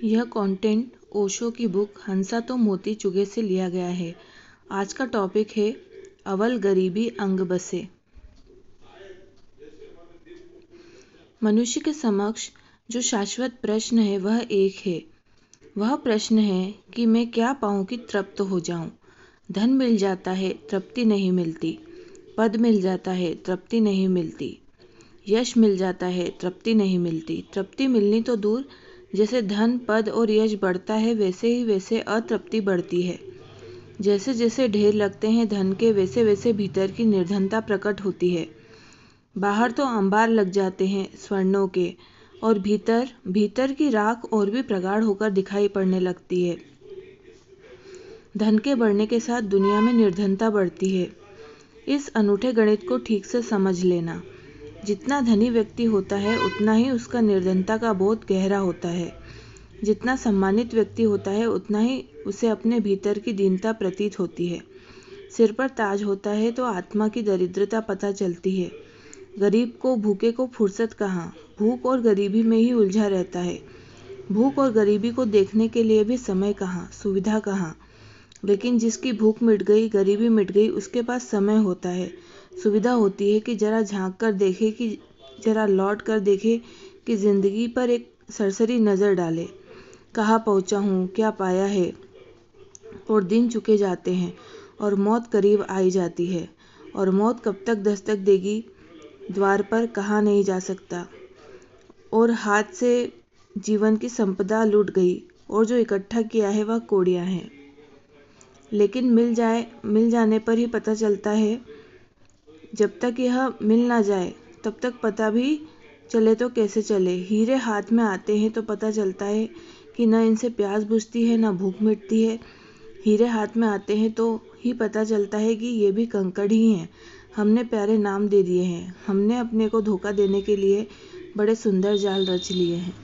यह कंटेंट ओशो की बुक हंसा तो मोती चुगे से लिया गया है। आज का टॉपिक है अवल गरीबी अंग बसे। मनुष्य के समक्ष जो शाश्वत प्रश्न है वह एक है। वह प्रश्न है कि मैं क्या पाऊं कि तृप्त हो जाऊं। धन मिल जाता है, तृप्ति नहीं मिलती। पद मिल जाता है, तृप्ति नहीं मिलती। यश मिल जाता है, तृप्ति नहीं मिलती। तृप्ति मिलनी तो दूर, जैसे धन, पद और यश बढ़ता है वैसे अतृप्ति बढ़ती है। जैसे जैसे ढेर लगते हैं धन के, वैसे वैसे भीतर की निर्धनता प्रकट होती है। बाहर तो अंबार लग जाते हैं स्वर्णों के, और भीतर की राख और भी प्रगाढ़ होकर दिखाई पड़ने लगती है। धन के बढ़ने के साथ दुनिया में निर्धनता बढ़ती है। इस अनूठे गणित को ठीक से समझ लेना। जितना धनी व्यक्ति होता है उतना ही उसका निर्धनता का बोध गहरा होता है। जितना सम्मानित व्यक्ति होता है उतना ही उसे अपने भीतर की दीनता प्रतीत होती है। सिर पर ताज होता है तो आत्मा की दरिद्रता पता चलती है। गरीब को, भूखे को फुर्सत कहाँ, भूख और गरीबी में ही उलझा रहता है। भूख और गरीबी को देखने के लिए भी समय कहाँ, सुविधा कहाँ। लेकिन जिसकी भूख मिट गई, गरीबी मिट गई, उसके पास समय होता है, सुविधा होती है कि जरा झांक कर देखे, कि जरा लौट कर देखे, कि जिंदगी पर एक सरसरी नज़र डाले। कहाँ पहुँचा हूँ, क्या पाया है। और दिन चुके जाते हैं और मौत करीब आई जाती है। और मौत कब तक दस्तक देगी द्वार पर, कहा नहीं जा सकता। और हाथ से जीवन की संपदा लूट गई, और जो इकट्ठा किया है वह कौड़ियाँ हैं। लेकिन मिल जाने पर ही पता चलता है। जब तक यह मिल ना जाए तब तक पता भी चले तो कैसे चले। हीरे हाथ में आते हैं तो पता चलता है कि न इनसे प्यास बुझती है, न भूख मिटती है। हीरे हाथ में आते हैं तो ही पता चलता है कि ये भी कंकड़ ही हैं। हमने प्यारे नाम दे दिए हैं। हमने अपने को धोखा देने के लिए बड़े सुंदर जाल रच लिए हैं।